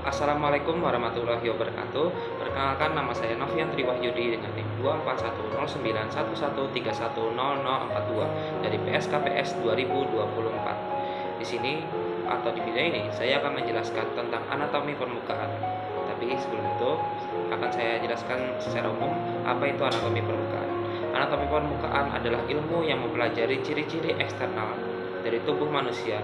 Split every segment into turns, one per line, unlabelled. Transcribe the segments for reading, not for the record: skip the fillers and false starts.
Assalamualaikum warahmatullahi wabarakatuh. Perkenalkan, nama saya Novian Triwahyudi dengan NIM 241091131300042 dari PSKPS 2024. Di sini atau di video ini saya akan menjelaskan tentang anatomi permukaan. Tapi sebelum itu akan saya jelaskan secara umum apa itu anatomi permukaan. Anatomi permukaan adalah ilmu yang mempelajari ciri-ciri eksternal dari tubuh manusia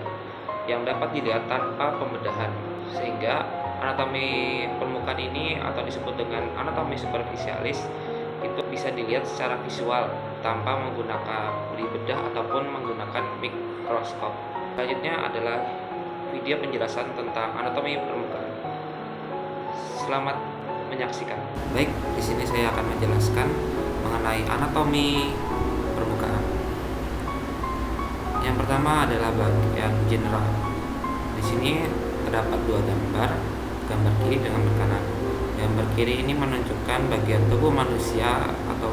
yang dapat dilihat tanpa pembedahan, sehingga anatomi permukaan ini atau disebut dengan anatomi superficialis itu bisa dilihat secara visual tanpa menggunakan bedah ataupun menggunakan mikroskop. Selanjutnya adalah video penjelasan tentang anatomi permukaan. Selamat menyaksikan. Baik, di sini saya akan menjelaskan mengenai anatomi permukaan. Yang pertama adalah bagian general. Di sini terdapat dua gambar kiri dengan gambar kanan. Gambar kiri ini menunjukkan bagian tubuh manusia atau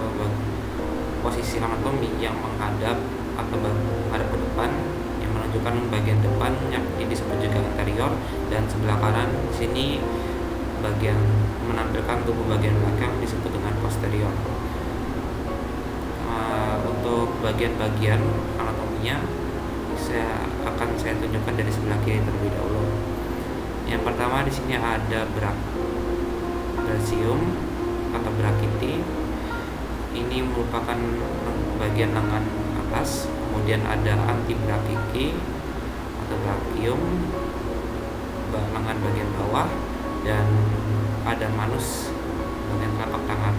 posisi anatomi yang menghadap atau menghadap ke depan, yang menunjukkan bagian depan yang disebut juga anterior, dan sebelah kanan di sini bagian menampilkan tubuh bagian belakang disebut dengan posterior. Untuk bagian-bagian anatominya akan saya tunjukkan dari sebelah kiri terlebih dahulu. Yang pertama di sini ada brachium atau brachii. Ini merupakan bagian lengan atas. Kemudian ada antebrachii atau brachium, lengan bagian bawah, dan ada manus bagian telapak tangan.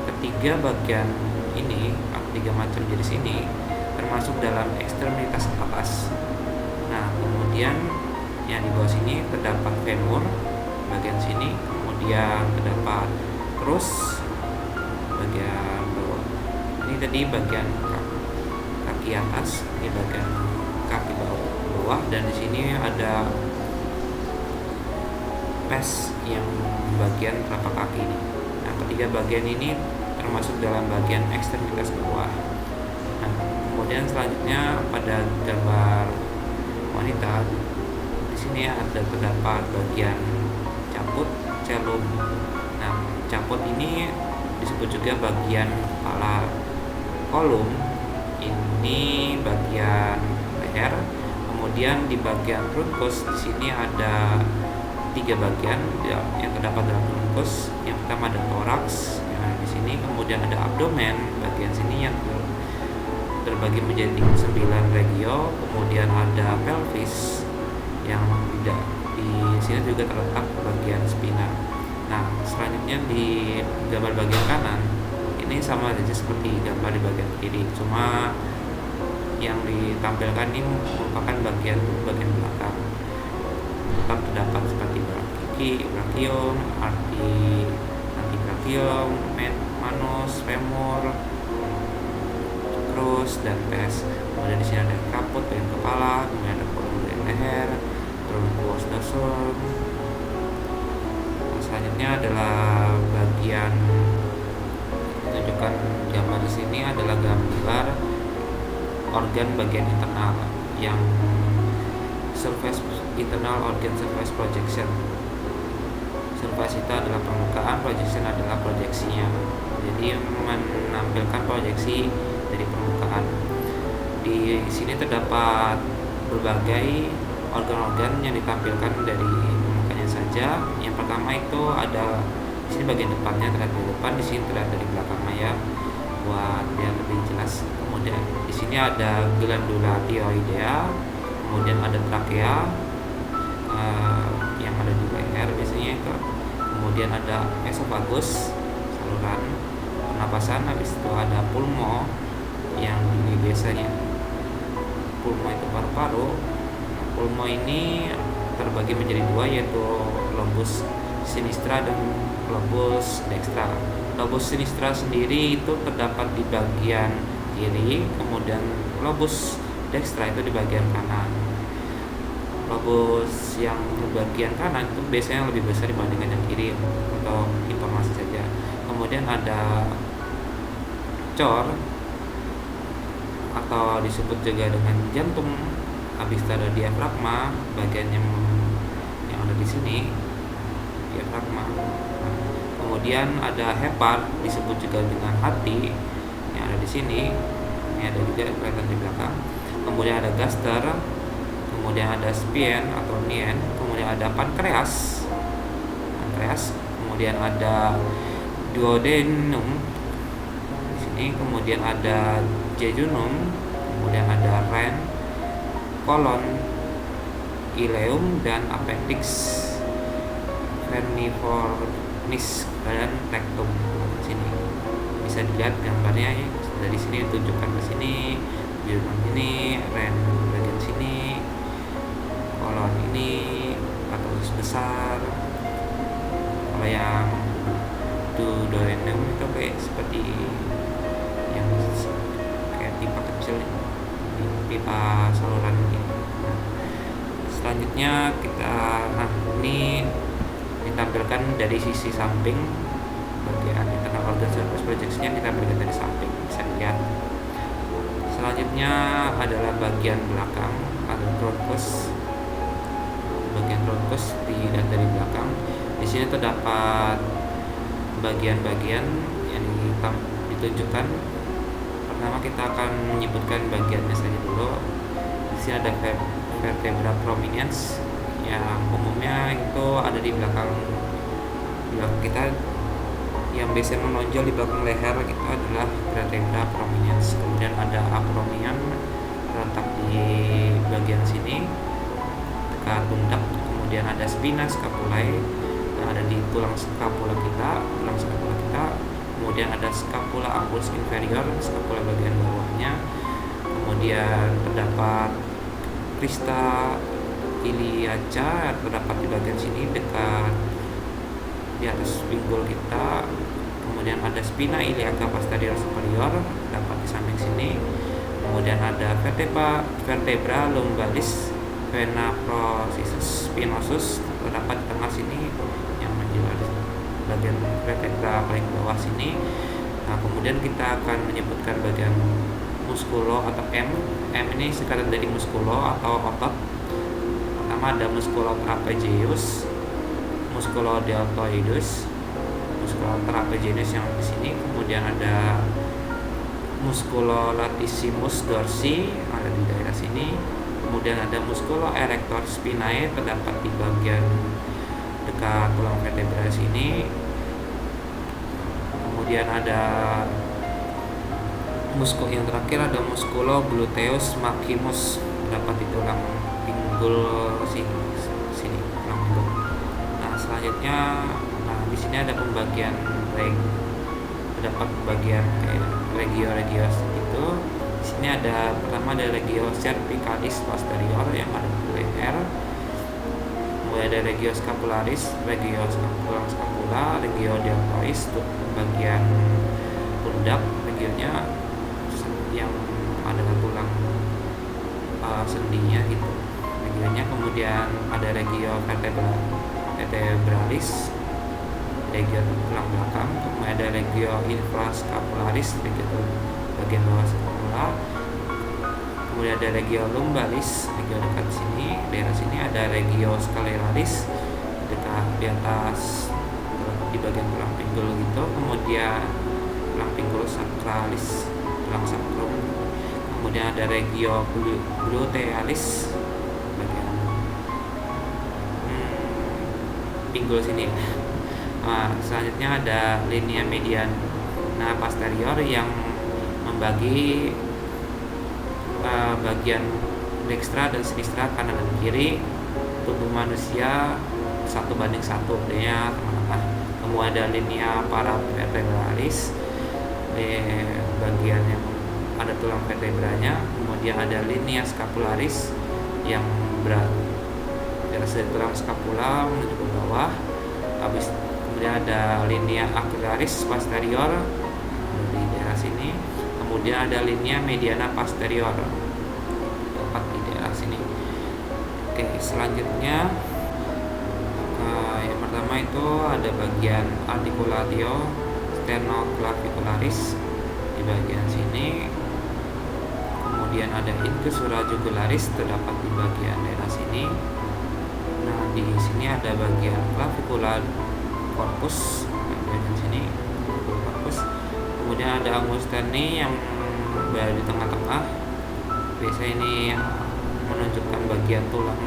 Ketiga bagian ini, tiga macam jenis ini termasuk dalam ekstremitas atas. Nah, kemudian yang di bawah sini terdapat femur bagian sini, kemudian terdapat crus bagian bawah. Ini tadi bagian kaki atas, ini bagian kaki bawah, dan di sini ada pes yang bagian telapak kaki ini. Nah, ketiga bagian ini termasuk dalam bagian ekstremitas bawah. Nah, kemudian selanjutnya pada gambar wanita, di sini terdapat bagian caput, celum. Nah, caput ini disebut juga bagian kepala. Kolum ini bagian leher. Kemudian di bagian trunkus di sini ada tiga bagian yang terdapat dalam trunkus. Yang pertama ada toraks di sini, kemudian ada abdomen bagian sini yang terbagi menjadi 9 regio, kemudian ada pelvis yang tidak di sini juga terletak bagian spina. Nah, selanjutnya di gambar bagian kanan ini sama saja seperti gambar di bagian kiri, cuma yang ditampilkan ini merupakan bagian belakang. Tetap terdapat seperti brachium, antebrachium, manus, femur, crus, dan pes. Kemudian di sini ada kaput bagian kepala, kemudian ada kolom bagian leher, trunkus dorsum. Selanjutnya adalah bagian tunjukkan gambar di sini adalah gambar organ bagian internal yang surface internal organ surface projection. Surface itu adalah permukaan, projection adalah proyeksinya. Jadi menampilkan proyeksi dari permukaan. Di sini terdapat berbagai organ-organ yang ditampilkan dari permukaannya saja. Yang pertama itu ada di sini bagian depannya terlihat dari depan, di sini terlihat dari belakangnya ya, buat biar lebih jelas. Kemudian di sini ada glandula thyroidea, kemudian ada trakea yang ada di leher biasanya itu. Kemudian ada esophagus, saluran pernapasan. Habis itu ada pulmo yang ini biasanya pulmo itu paru-paru. Pulmo ini terbagi menjadi dua, yaitu lobus sinistra dan lobus dextra. Lobus sinistra sendiri itu terdapat di bagian kiri, kemudian lobus dextra itu di bagian kanan. Lobus yang di bagian kanan itu biasanya lebih besar dibandingkan yang kiri, untuk informasi saja. Kemudian ada cor atau disebut juga dengan jantung. Habis itu ada diafragma, bagian yang ada di sini. diafragma. Kemudian ada hepar, disebut juga dengan hati, yang ada di sini. Ini ada juga kelihatan di belakang. Kemudian ada gaster, kemudian ada spien atau nien, kemudian ada pankreas, kemudian ada duodenum di sini, kemudian ada jejunum, kemudian ada ren, kolon, ileum, dan appendix, vermiformis, dan rectum. Sini bisa dilihat gambarnya ya. Dari sini ditunjukkan ke sini, jejunum ini, ren bagian sini, kolon ini atau usus besar. Kalau yang duodenum itu kayak seperti yang kayak pipa kecil, pipa saluran ini. Selanjutnya ini ditampilkan dari sisi samping, bagian internal organ surface projection-nya kita berikan dari samping, bisa dilihat. Selanjutnya adalah bagian belakang, ada bronchus. Bagian bronchus dilihat dari belakang. Di sini terdapat bagian-bagian yang ditunjukkan. Pertama kita akan menyebutkan bagiannya saja dulu. Di sini ada vertebra prominens yang umumnya itu ada di belakang kita, yang biasanya menonjol di belakang leher itu adalah vertebra prominens. Kemudian ada acromion terletak di bagian sini dekat pundak. Kemudian ada spina scapulae yang ada di tulang scapula kita. Kemudian ada scapula albus inferior, scapula bagian bawahnya. Kemudian terdapat crista iliaca terdapat di bagian sini dekat di atas pinggul kita. Kemudian ada spina iliaca posterior superior terdapat di samping sini. Kemudian ada vertebra lumbalis vena processus spinosus terdapat di tengah sini yang menjelaskan bagian vertebra paling bawah sini. Nah, kemudian kita akan menyebutkan bagian muskulo atau M ini singkatan dari muskulo atau otot. Pertama ada muskulo trapezius, muskulo deltoides, muskulo trapezius yang di sini. Kemudian ada muskulo latissimus dorsi ada di daerah sini. Kemudian ada muskulo erector spinae terdapat di bagian dekat tulang vertebra sini. Kemudian ada yang terakhir ada muskulo gluteus maximus terdapat di tulang pinggul sini tulang pinggul. Nah, selanjutnya di sini ada pembagian terdapat pembagian kayak regio itu. Di sini ada pertama ada regio cervicalis posterior yang ada di leher. Kemudian ada regio scapularis, regio scapula, regio deltoides untuk bagian pundak, regionya yang ada tulang sendinya gitu regionya. Kemudian ada regio vertebralis, regio tulang belakang. Kemudian ada regio infrascapularis, regio bagian bawah scapula. Kemudian ada regio lumbalis, regio dekat sini, daerah sini. Ada regio scaleralis dekat di atas di bagian tulang pinggul gitu. Kemudian tulang pinggul sacralis, tulang sacrum. Kemudian ada regio glutealis bagian pinggul sini. Nah, selanjutnya ada linea mediana posterior yang membagi bagian dekstra dan sinistra, kanan dan kiri tubuh manusia 1:1, artinya tengah-tengah. Kemudian ada linea paravertebralis, bagian yang ada tulang vertebranya. Kemudian ada linea scapularis yang dari tulang scapula menuju ke bawah. Kemudian ada linea axillaris posterior di daerah sini. Kemudian ada linea mediana posterior tepat di daerah sini. Oke, selanjutnya yang pertama itu ada bagian articulatio sternoclavicularis di bagian sini. Kemudian ada incisura jugularis terdapat di bagian daerah sini. Nah, di sini ada bagian clavicula corpus bagian sini, corpus. Kemudian ada angulus sterni yang berada di tengah-tengah. Biasanya ini menunjukkan bagian tulang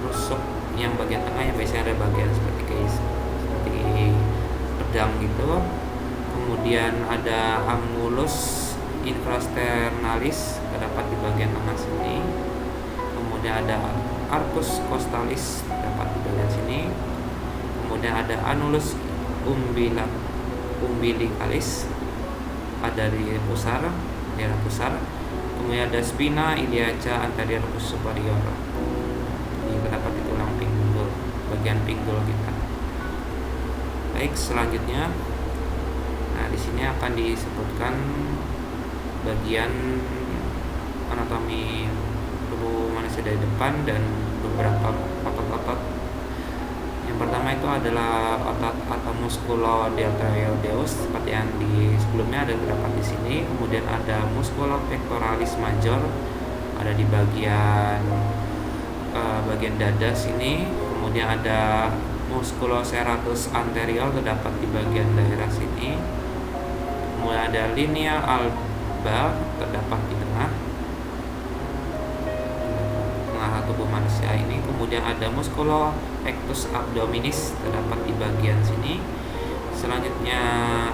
rusuk yang bagian tengah, yang biasanya ada bagian seperti pedang gitu. Kemudian ada angulus infrasternalis terdapat di bagian tengah sini. Kemudian ada arcus costalis terdapat di bagian sini. Kemudian ada annulus umbilicalis ada di pusar, daerah pusar. Kemudian ada spina iliaca anterior superior, ini terdapat di tulang pinggul, bagian pinggul kita. Baik, selanjutnya, nah di sini akan disebutkan bagian anatomi tubuh manusia dari depan dan beberapa otot-otot. Yang pertama itu adalah otot atau musculodeltoideus seperti yang di sebelumnya ada terdapat di sini. Kemudian ada musculo pectoralis major ada di bagian dada sini. Kemudian ada musculo serratus anterior terdapat di bagian daerah sini. Kemudian ada linea alba terdapat di tengah tubuh manusia ini. Kemudian ada musculo rectus abdominis terdapat di bagian sini. Selanjutnya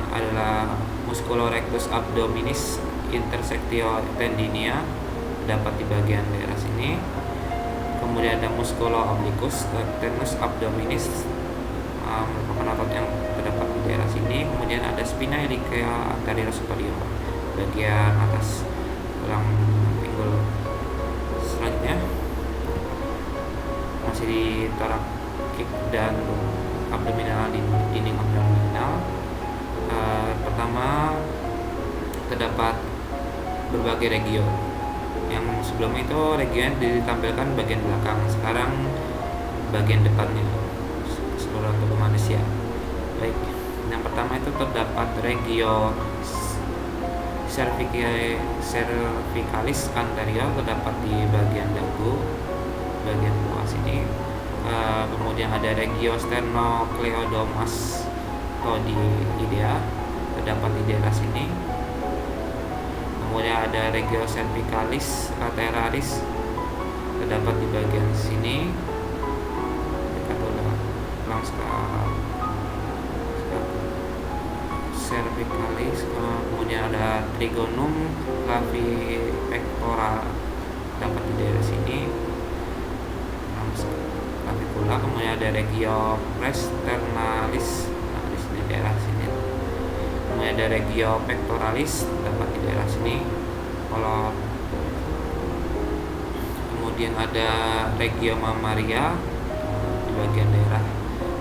adalah musculo rectus abdominis intersectio tendinea terdapat di bagian daerah sini. Kemudian ada musculo obliquus tendinus abdominis merupakan otot yang terdapat di daerah sini. Kemudian ada spina iliaca anterior superior bagian atas tulang pinggul. Selanjutnya masih di thoracic dan abdominal, dinding abdominal. Pertama terdapat berbagai regio. Yang sebelumnya itu region ditampilkan bagian belakang, sekarang bagian depannya seluruh tubuh manusia. Baik, yang pertama itu terdapat regio cervicalis anterior terdapat di bagian dagu, bagian bawah sini. Kemudian ada regio sternocleidomastoidea terdapat di daerah sini. Kemudian ada regio cervicalis lateralis terdapat di bagian sini dekat cervicalis. Kemudian ada trigonum clavipectoral terdapat di daerah sini. Clavicula. Kemudian ada regio presternalis di sini, daerah sini. Kemudian ada regio pectoralis dapat di daerah sini. Kemudian ada regio mammaria di bagian daerah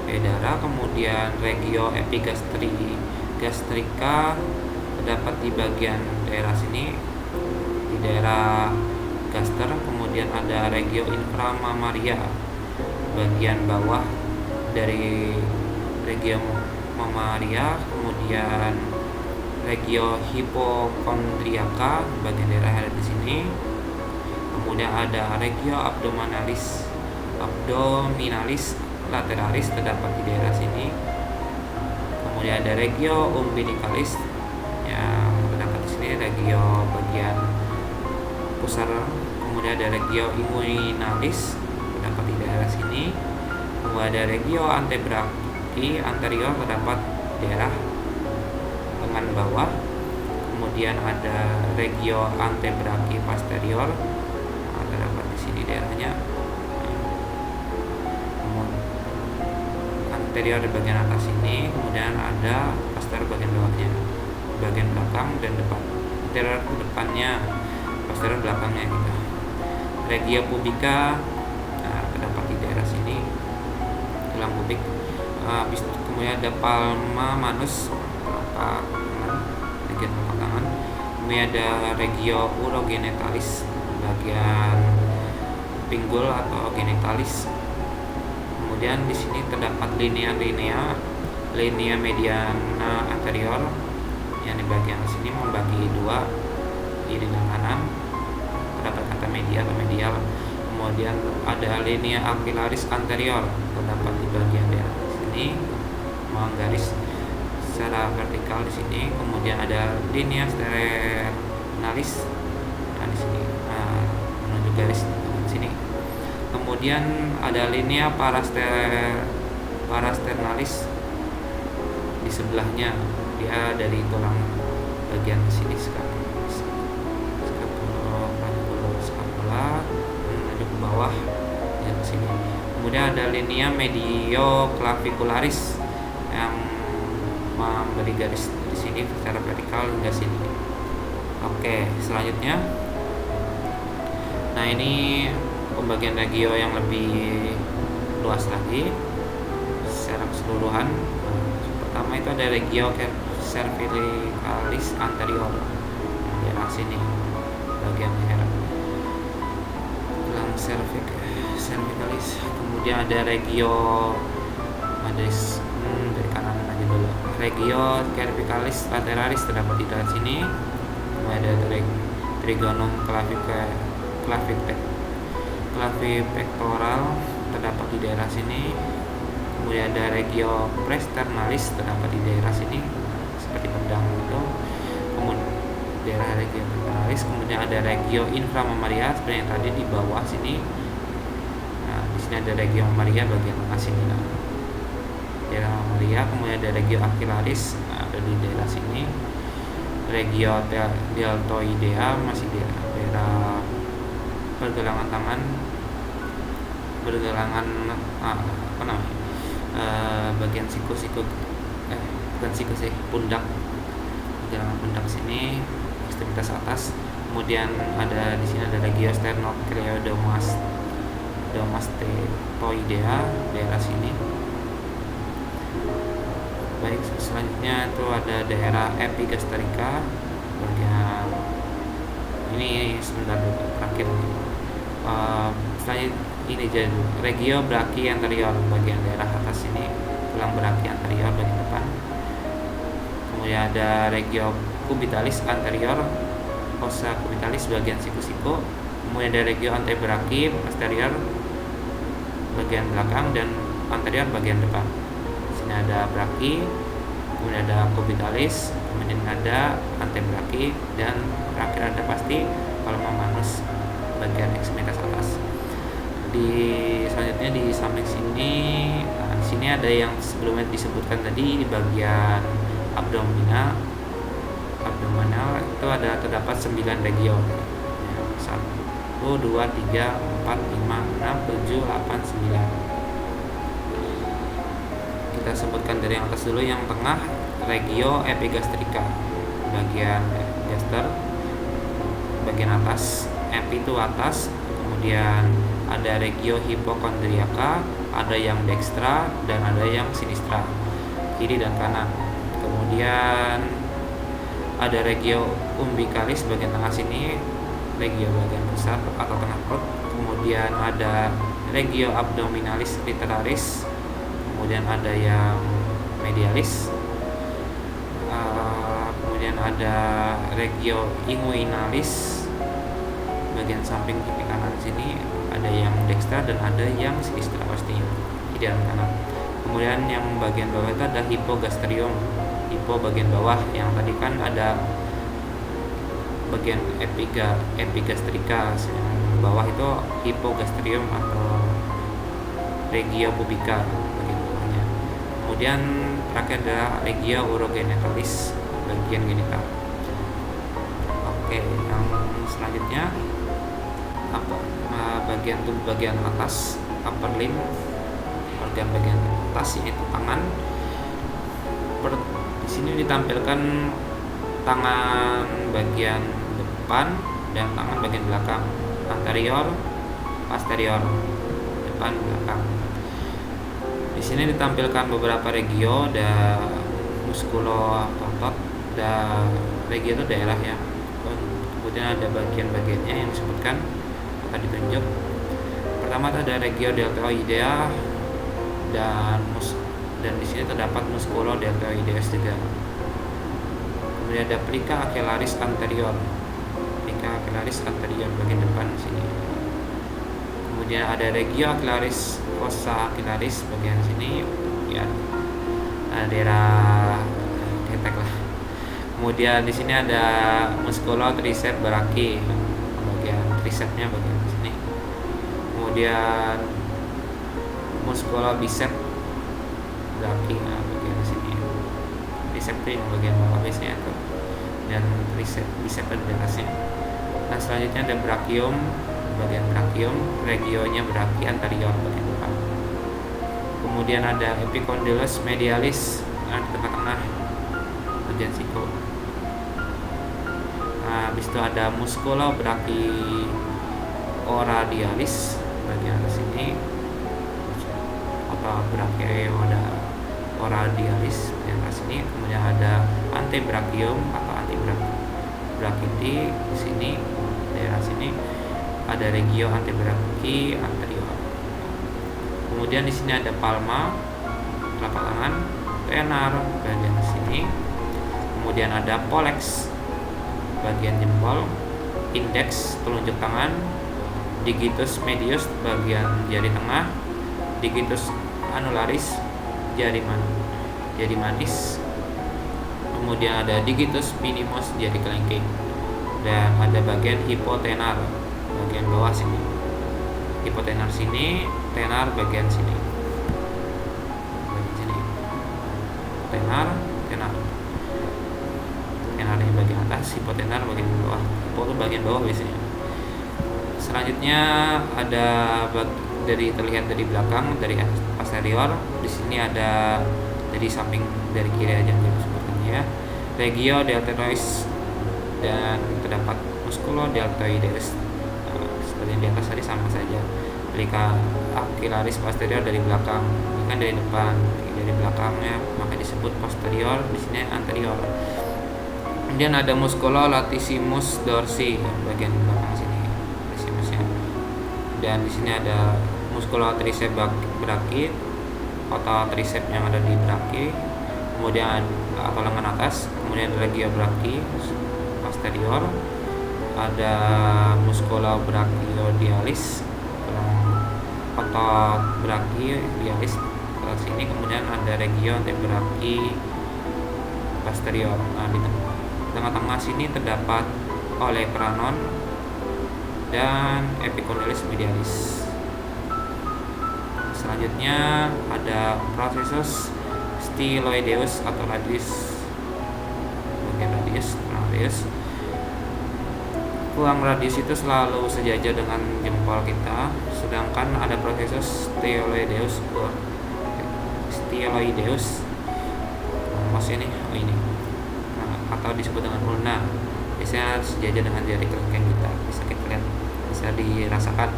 payudara. Kemudian regio epigastrica terdapat di bagian daerah sini, di daerah gaster. Kemudian ada regio inframammaria bagian bawah dari regio mammaria. Kemudian regio hipokondriaca bagian daerah ada di sini. Kemudian ada regio abdominalis lateralis terdapat di daerah sini. Kemudian ada regio umbilicalis yang terdapat di sini, regio bagian pusar. Kemudian ada regio inguinalis terdapat di daerah sini. Kemudian ada regio antebrachii anterior terdapat di daerah lengan bawah. Kemudian ada regio antebrachii posterior terdapat di sini daerahnya. Anterior di bagian atas ini. Kemudian ada posterior bagian bawahnya, bagian belakang dan depan. Anterior ke depannya, posterior belakangnya gitu. Regio pubica terdapat di daerah sini, tulang pubik. Kemudian ada palma manus, telapak tangan, bagian telapak tangan. Kemudian ada regio urogenitalis bagian pinggul atau genitalis. Kemudian di sini terdapat linea mediana anterior yang di bagian sini membagi dua, kiri dan kanan. Terdapat kata media atau medial. Kemudian ada linea axillaris anterior terdapat di bagian daerah sini secara vertikal di sini. Kemudian ada linea sternalis, nah di sini menunjuk garis di sini. Kemudian ada linea parasternalis di sebelahnya, dia dari tulang bagian sini scapula menuju ke bawah ya ke sini. Kemudian ada linea medioclavicularis yang memberi garis di sini secara vertikal hingga sini. Oke, selanjutnya, nah ini pembagian regio yang lebih luas lagi secara keseluruhan. Pertama itu ada regio cervicalis anterior, di arah sini bagian leher, tulang cervicalis. Kemudian ada regio dari kanan aja dulu, regio cervicalis lateralis terdapat di daerah sini. Kemudian ada trigonum clavipectoral terdapat di daerah sini. Kemudian ada regio presternalis terdapat di daerah sini seperti pedang itu. Kemudian daerah regio presternalis. Kemudian ada regio inframammaria seperti yang tadi di bawah sini. Nah, di sini ada regio mammaria bagian tengah sini. Nah, daerah mammaria. Kemudian ada regio axillaris, ada di daerah sini. Regio deltoidea masih di daerah pergelangan tangan, bagian pundak, pergelangan pundak sini, ekstremitas atas. Kemudian ada di sini ada regio sternocleidomastoidea daerah sini. Baik, selanjutnya itu ada daerah epigastrica bagian ini sebentar dulu terakhir. Selanjutnya ini jadi regio brachii anterior bagian daerah atas ini, tulang brachii anterior bagian depan. Kemudian ada regio cubitalis anterior, fossa cubitalis bagian siku-siku. Kemudian ada regio antebrachii posterior bagian belakang dan anterior bagian depan. Di sini ada brachii, kemudian ada cubitalis, kemudian ada antebrachii, dan terakhir ada pasti palma manus bagian ekstremitas atas. Selanjutnya di samping sini, di sini ada yang sebelumnya disebutkan tadi di bagian abdominal itu ada terdapat 9 regio. 1, 2, 3, 4, 5, 6, 7, 8, 9. Kita sebutkan dari yang atas dulu. Yang tengah regio epigastrica bagian gaster bagian atas, epi itu atas. Kemudian ada regio hipokondriaca, ada yang dextra dan ada yang sinistra, kiri dan kanan. Kemudian ada regio umbilicalis bagian tengah sini, regio bagian pusat atau tengah perut. Kemudian ada regio abdominalis literaris, kemudian ada yang medialis. Kemudian ada regio inguinalis bagian samping kiri kanan sini, ada yang dextra dan ada yang sinistra pastinya, kiri dan kanan. Kemudian yang bagian bawah itu ada hipogastrium, hipo bagian bawah. Yang tadi kan ada bagian epigastrika, yang bawah itu hipogastrium atau regio pubica bagian bawahnya. Kemudian terakhir ada regio urogenitalis bagian genital. Oke, yang selanjutnya bagian tubuh bagian atas, upper limb, organ bagian atas yaitu tangan. Di sini ditampilkan tangan bagian depan dan tangan bagian belakang, anterior, posterior, depan, belakang. Di sini ditampilkan beberapa regio, ada muskulototot, ada regio itu daerah ya. Kemudian ada bagian-bagiannya yang disebutkan atau ditunjuk. Pertama ada regio deltoidea dan di sini terdapat muskulo deltoideus juga. Kemudian ada plica axillaris anterior, bagian depan di sini. Kemudian ada regio axillaris fossa axillaris bagian sini ya, daerah Kemudian di sini ada musculo tricep brachii, bagian tricepnya bagian sini. Kemudian musculo bicep brachii, bagian sini. Bicep itu yang bagian bawah biasanya tuh, dan bicep ada di atasnya. Nah selanjutnya ada brachium, bagian brachium, regionya brachii anterior bagian depan. Kemudian ada epicondylus medialis, di tengah-tengah bagian siku. Nah, habis itu ada musculo brachioradialis bagian sini, atau brachioradialis bagian sini. Kemudian ada antebrachium atau antebrachii di sini, daerah sini ada regio antebrachii anterior. Kemudian di sini ada palma, telapak tangan, tenar bagian sini. Kemudian ada pollex, bagian jempol, index telunjuk tangan, digitus medius bagian jari tengah, digitus annularis jari manis. Kemudian ada digitus minimus jari kelingking, dan ada bagian hipotenar bagian bawah sini. Hipotenar sini, tenar bagian sini. Bagian sini. Tenar. Tenarnya bagian atas, hipotenar bagian bawah. Hipo itu bagian bawah biasanya. Selanjutnya ada terlihat dari belakang, dari posterior. Di sini ada dari samping, dari kiri aja yang sebutkannya ya. Regio deltoides, dan terdapat musculo deltoides. Seperti yang di atas tadi sama saja. Axillaris posterior dari belakang, ini kan dari depan, dari belakangnya maka disebut posterior, di sini anterior. Kemudian ada musculo latissimus dorsi bagian belakang sini, latissimusnya. Dan di sini ada musculo tricep brachii atau tricep yang ada di brachii. Kemudian atau lengan atas. Kemudian ada regio brachii posterior. Ada musculo brachiodialis, otot brachiodialis ke sini. Kemudian ada regio antebrachii posterior. Nah, di tengah-tengah sini terdapat olecranon dan epicondylus medialis. Selanjutnya ada processus styloideus atau radius, bagian radius. Ruang radius itu selalu sejajar dengan jempol kita, sedangkan ada processus styloideus. Maksudnya ini, atau disebut dengan ulna, biasanya sejajar dengan jari kelingking kita, bisa kita lihat, bisa dirasakan.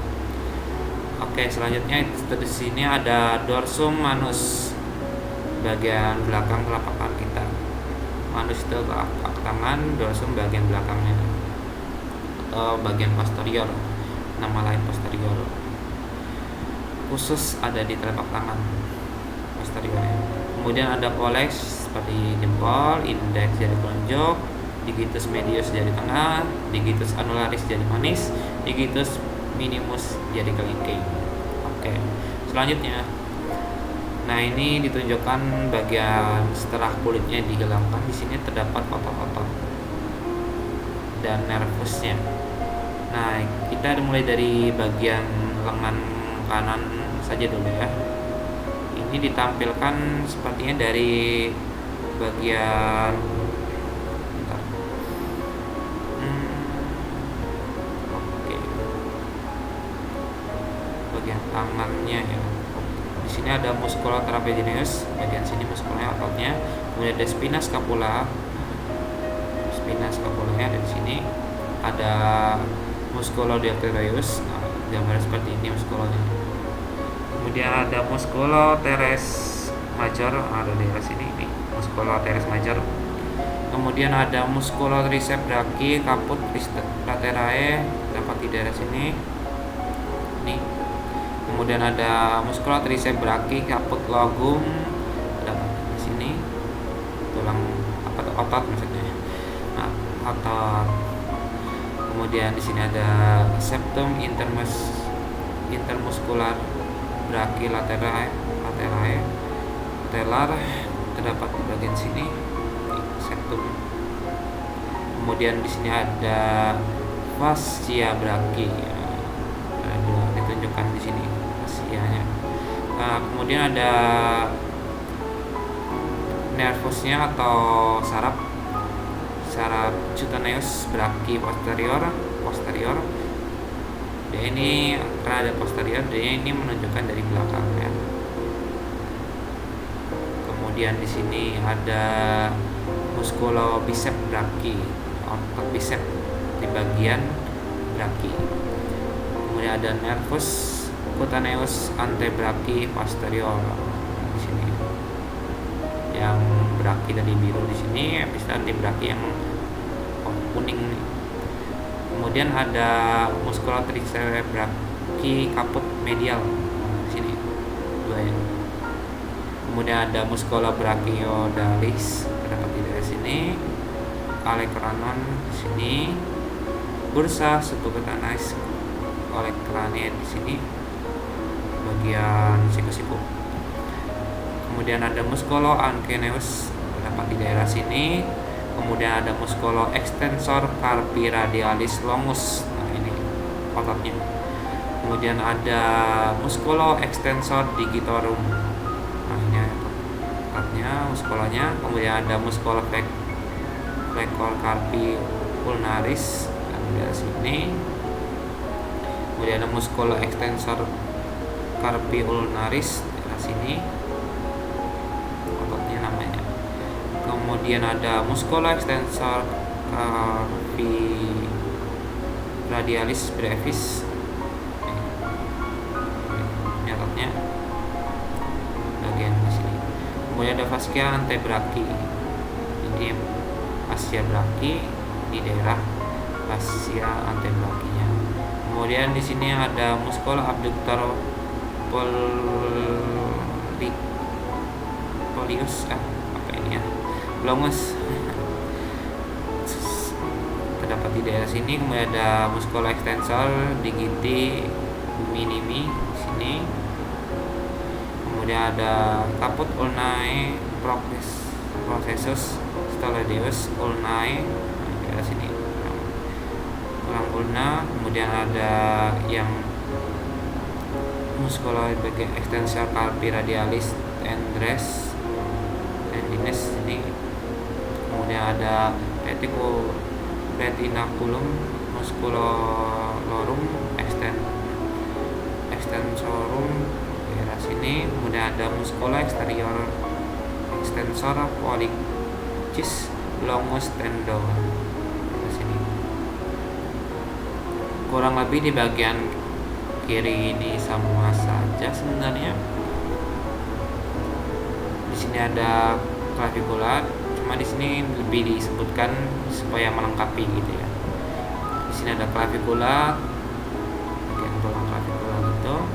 Oke, selanjutnya di sini ada dorsum manus, bagian belakang telapak tangan kita. Manus itu telapak tangan, dorsum bagian belakangnya atau bagian posterior, nama lain posterior. Khusus ada di telapak tangan posteriornya. Kemudian ada pollex seperti jempol, indeks jari telunjuk, digitus medius jari tengah, digitus annularis jari manis, digitus minimus jari kelingking. Oke, selanjutnya, nah ini ditunjukkan bagian setelah kulitnya dihilangkan. Di sini terdapat otot-otot dan nervusnya. Nah, kita mulai dari bagian lengan kanan saja dulu ya. Ini ditampilkan sepertinya dari bagian bagian tangannya ya. Di sini ada musculo trapezius, bagian sini muskulnya ototnya. Kemudian ada spina scapula. Spina scapulanya ada di sini. Ada musculo deltoideus. Nah, gambar seperti ini muskulonya. Kemudian ada musculo teres major, ada di sini nih, musculo teres major. Kemudian ada musculo tricep brachii caput laterae, dapat di daerah sini. Nih. Kemudian ada musculo tricep brachii caput logum, dapat di sini. Tulang otot maksudnya. Nah, otot. Kemudian di sini ada septum intermuscular brachii laterae telar, terdapat di bagian sini septum Kemudian di sini ada fascia brachii, ada ditunjukkan di sini fascianya. Kemudian ada nervusnya atau saraf cutaneous brachii posterior. Dia ini karena ada posterior, dia ini menunjukkan dari belakang ya. Kemudian di sini ada musculobicep brachii, otot bicep di bagian brachii. Kemudian ada nervus cutaneous antebrachii posterior di sini. Yang brachii tadi biru di sini, habis antebrachii yang kuning nih. Kemudian ada musculotriceps brachii caput medial di sini dua ya. Kemudian ada musculobrachiodalis terdapat di daerah sini, olecranon di sini, bursa subcutaneous olecrane di sini bagian siku-siku. Kemudian ada musculoanqueneus terdapat di daerah sini. Kemudian ada musculo extensor carpi radialis longus. Nah, ini ototnya. Kemudian ada musculo extensor digitorum. Nah, ini ototnya, muskulonya. Kemudian ada musculo flexor carpi ulnaris di daerah sini. Kemudian ada musculo extensor carpi ulnaris di daerah sini. Ototnya namanya. Kemudian ada musculo extensor carpi radialis brevis. Ini ototnya bagian di sini. Kemudian ada fascia antebrachii. Ini fascia brachii di daerah fascia antebrachiinya. Kemudian di sini ada musculo abductor pollius longus terdapat di daerah sini. Kemudian ada musculo extensor digiti minimi di sini. Kemudian ada caput ulnae processus stoladius ulnae di daerah sini, tulang ulna. Kemudian ada yang musculo extensor carpi radialis tendines ini. Kemudian ada retinaculum musculorum extensorum di daerah sini. Kemudian ada musculo extensor pollicis longus tendo di sini. Kurang lebih di bagian kiri ini sama saja sebenarnya. Di sini ada clavicula, cuma di sini lebih disebutkan supaya melengkapi gitu ya. Di sini ada clavicula, bagian tulang clavicula gitu.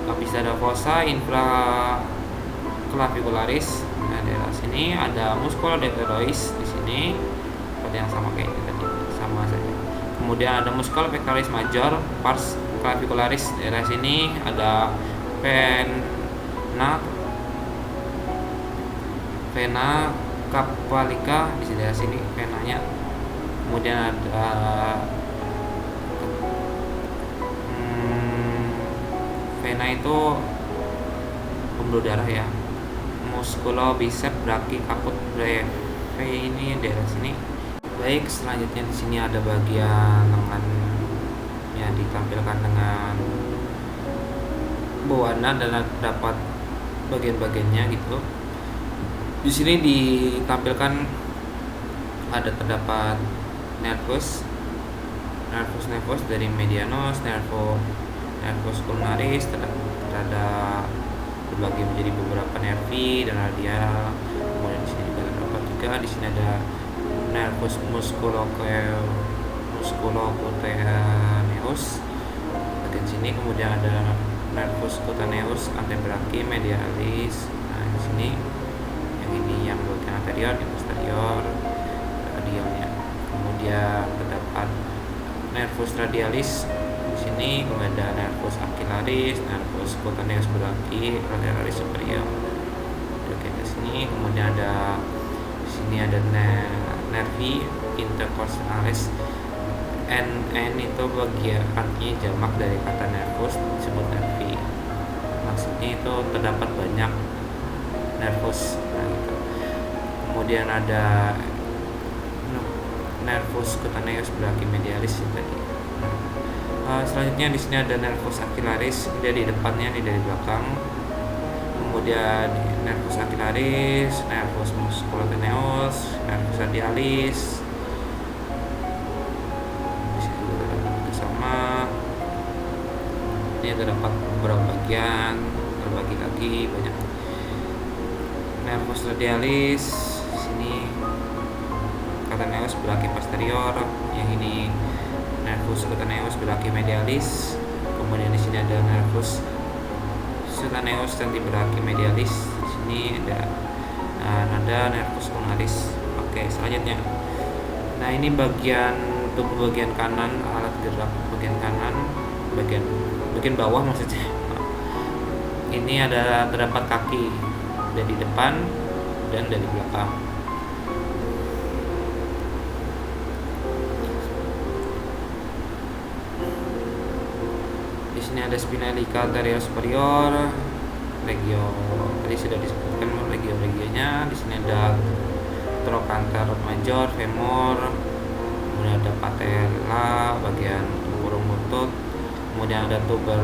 Habis ada fossa infraclavicularis. Nah, daerah sini ada musculodectoris di sini, seperti yang sama kayak tadi, sama saja. Kemudian ada musculus pectoralis major, pars clavicularis. Daerah sini ada vena capalica di daerah sini venanya. Kemudian ada vena itu pembuluh darah ya. Musculobicep brachii caput breve ini daerah sini. Baik, selanjutnya di sini ada bagian lengannya ditampilkan dengan berwarna dan dapat bagian-bagiannya gitu. Di sini ditampilkan terdapat nervus dari medianus, nervus ulnaris, terhadap berbagi menjadi beberapa nervi dan radial. Kemudian di sini juga terdapat juga di sini ada nervus musculocutaneus bagian sini. Kemudian ada nervus cutaneus antebrachii medialis. Nah, di sini ini yang bagian anterior, yang posterior, radialnya. Kemudian terdapat nervus radialis di sini. Kemudian ada nervus axillaris, nervus cutaneus brachii lateralis superior bagian ke sini. Kemudian ada di sini ada nervi intercostales. NN itu bagian artinya jamak dari kata nervus, disebut nervi. Maksudnya itu terdapat banyak nervus. Nah, gitu. Kemudian ada nervus cutaneus brachymedialis tadi. Selanjutnya di sini ada nervus axillaris, dia di depannya, ini dari belakang. Kemudian nervus axillaris, nervus musculoteneus, nervus radialis. Di sini juga terdapat sama. Ini terdapat beberapa bagian, terbagi lagi banyak. Nervus radialis, sini cutaneus brachioposterior, yang ini nervus cutaneus brachymedialis. Kemudian di sini ada nervus cutaneus brachymedialis. Di sini ada nervus ulnaris. Oke, selanjutnya. Nah, ini bagian tubuh bagian kanan, alat gerak bagian kanan, bagian bawah maksudnya. Ini terdapat kaki dari depan dan dari belakang. Di sini ada spinalica anterior superior, regio tadi sudah disebutkan regionya. Di sini ada trochanter major, femur, kemudian ada patella bagian tempurung lutut, kemudian ada tuber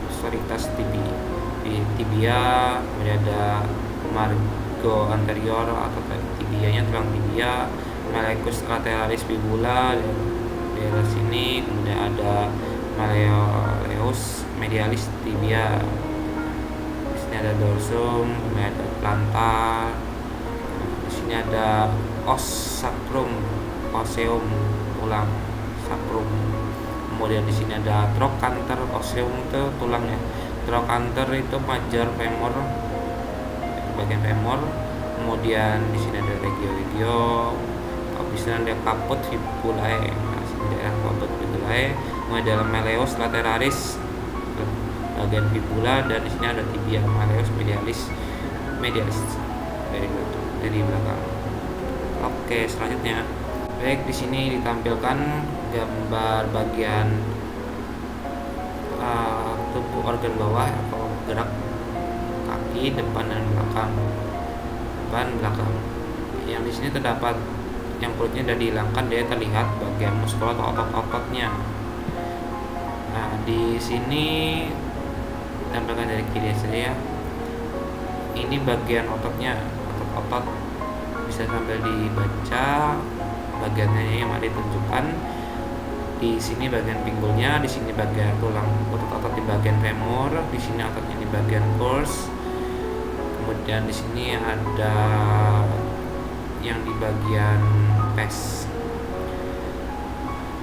soritas tibia, kemudian ada margo anterior atau tibianya, tulang tibia, malecus lateralis fibula di daerah sini, kemudian ada malleolus medialis tibia. Di sini ada dorsum, kemudian ada plantar. Di sini ada os sacrum, oseum tulang sacrum. Kemudian di sini ada trochanter, oseum itu tulangnya. Trochanter itu major femur, bagian femur. Kemudian di sini ada regio. Di sini ada caput fibulae. Nah, sini daerah caput fibulae. Kemudian dalam malleus lateralis bagian fibula, dan di sini ada tibia malleus medialis dari belakang. Oke, selanjutnya. Baik, di sini ditampilkan gambar bagian tubuh organ bawah atau gerak kaki depan dan belakang. Yang di sini terdapat yang perutnya sudah dihilangkan, dia terlihat bagian muskul atau otot-ototnya. Nah, di sini tampilkan dari kiri saja ya. Ini bagian ototnya, otot bisa sambil dibaca bagiannya yang ada ditunjukkan. Di sini bagian pinggulnya, di sini bagian tulang otot di bagian femur, di sini ototnya di bagian cors. Kemudian di sini ada yang di bagian pes.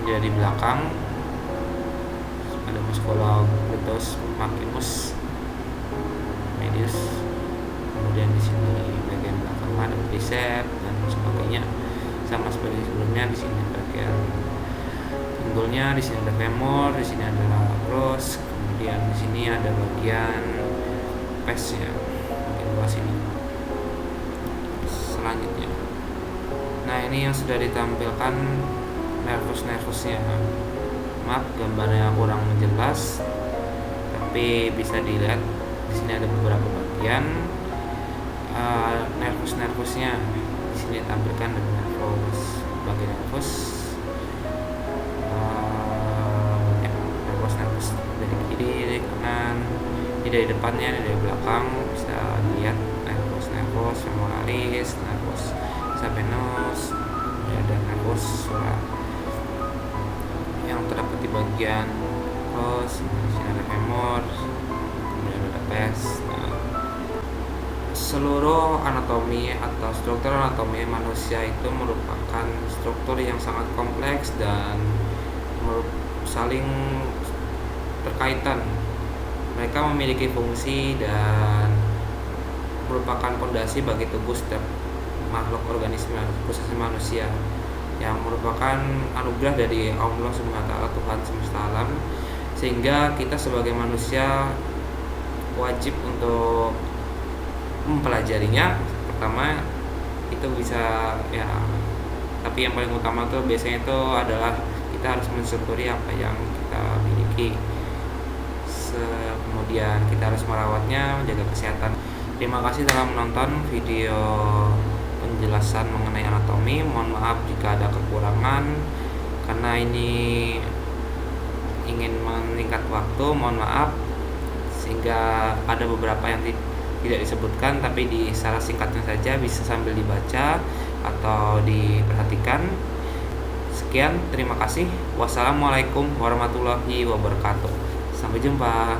Dia di belakang ada musculogluteus maximus medius. Kemudian di sini bagian belakang ada tricep dan sebagainya, sama seperti sebelumnya. Di sini bagian pinggulnya, di sini ada femur, di sini ada cros, kemudian di sini ada bagian pesnya, bagian luas ini. Selanjutnya, nah ini yang sudah ditampilkan nervus-nervusnya. Maaf gambarnya kurang jelas, tapi bisa dilihat di sini ada beberapa bagian nervus-nervusnya. Di sini ditampilkan dengan nervus, bagian nervus, nervus dari kiri, dari kanan, ini dari depannya, ini dari belakang. Bisa dilihat nervus femoralis, nervus saphenous, ada nervus yang terdapat di bagian cros. Di sini ada femur, kemudian ada pes. Seluruh anatomi atau struktur anatomi manusia itu merupakan struktur yang sangat kompleks dan saling terkaitan. Mereka memiliki fungsi dan merupakan fondasi bagi tubuh setiap makhluk organisme, khususnya manusia, yang merupakan anugerah dari Allah SWT, Tuhan semesta alam, sehingga kita sebagai manusia wajib untuk mempelajarinya. Pertama itu bisa ya tapi yang paling utama tuh biasanya itu adalah kita harus mensyukuri apa yang kita miliki. Kemudian kita harus merawatnya, menjaga kesehatan. Terima kasih telah menonton video penjelasan mengenai anatomi. Mohon maaf jika ada kekurangan, karena ini ingin meningkat waktu, mohon maaf sehingga ada beberapa yang tidak disebutkan, tapi secara singkatnya saja bisa sambil dibaca atau diperhatikan. Sekian, terima kasih. Wassalamualaikum warahmatullahi wabarakatuh. Sampai jumpa.